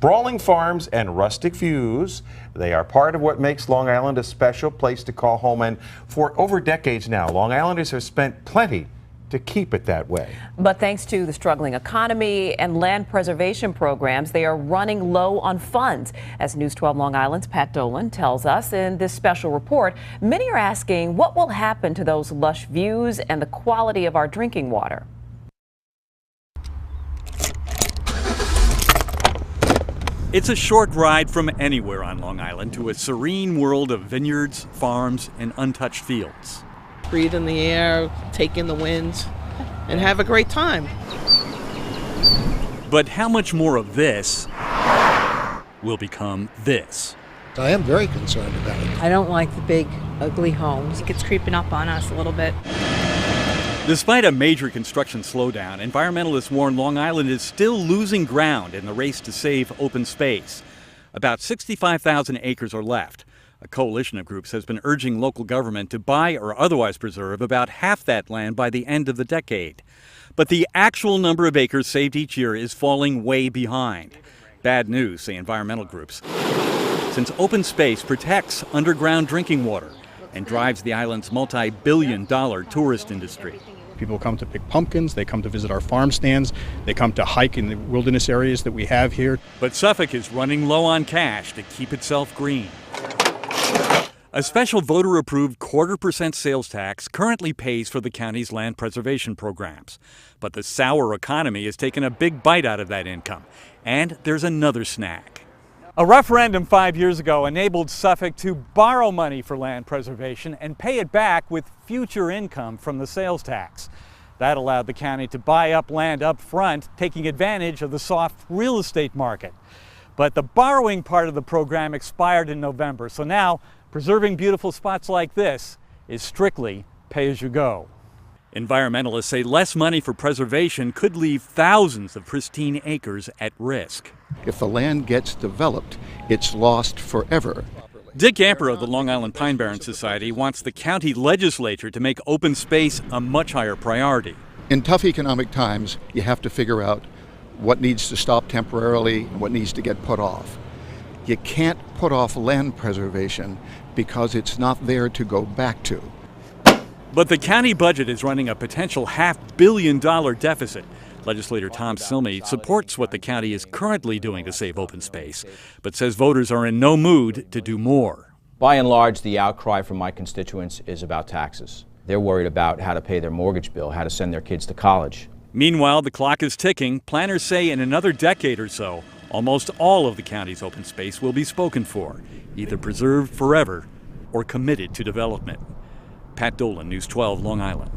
Sprawling farms and rustic views, they are part of what makes Long Island a special place to call home. And for over decades now, Long Islanders have spent plenty to keep it that way. But thanks to the struggling economy and land preservation programs, they are running low on funds. As News 12 Long Island's Pat Dolan tells us in this special report, many are asking what will happen to those lush views and the quality of our drinking water. It's a short ride from anywhere on Long Island to a serene world of vineyards, farms, and untouched fields. Breathe in the air, take in the winds, and have a great time. But how much more of this will become this? I am very concerned about it. I don't like the big, ugly homes. I think it's creeping up on us a little bit. Despite a major construction slowdown, environmentalists warn Long Island is still losing ground in the race to save open space. About 65,000 acres are left. A coalition of groups has been urging local government to buy or otherwise preserve about half that land by the end of the decade. But the actual number of acres saved each year is falling way behind. Bad news, say environmental groups, since open space protects underground drinking water and drives the island's multi-billion-dollar tourist industry. People come to pick pumpkins, they come to visit our farm stands, they come to hike in the wilderness areas that we have here. But Suffolk is running low on cash to keep itself green. A special voter-approved 0.25% sales tax currently pays for the county's land preservation programs. But the sour economy has taken a big bite out of that income. And there's another snag. A referendum 5 years ago enabled Suffolk to borrow money for land preservation and pay it back with future income from the sales tax. That allowed the county to buy up land up front, taking advantage of the soft real estate market. But the borrowing part of the program expired in November, so now preserving beautiful spots like this is strictly pay-as-you-go. Environmentalists say less money for preservation could leave thousands of pristine acres at risk. If the land gets developed, it's lost forever. Dick Amper of the Long Island Pine Barrens Society wants the county legislature to make open space a much higher priority. In tough economic times, you have to figure out what needs to stop temporarily and what needs to get put off. You can't put off land preservation because it's not there to go back to. But the county budget is running a potential $500 million deficit. Legislator Tom Silmy supports what the county is currently doing to save open space, but says voters are in no mood to do more. By and large, the outcry from my constituents is about taxes. They're worried about how to pay their mortgage bill, how to send their kids to college. Meanwhile, the clock is ticking. Planners say in another decade or so, almost all of the county's open space will be spoken for, either preserved forever or committed to development. Pat Dolan, News 12, Long Island.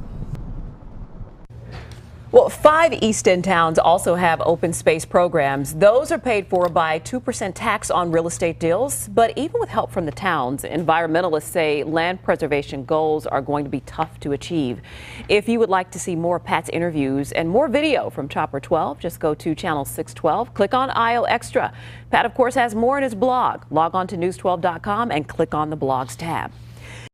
Well, 5 East End towns also have open space programs. Those are paid for by 2% tax on real estate deals. But even with help from the towns, environmentalists say land preservation goals are going to be tough to achieve. If you would like to see more Pat's interviews and more video from Chopper 12, just go to channel 612, click on IO Extra. Pat, of course, has more in his blog. Log on to news12.com and click on the blogs tab.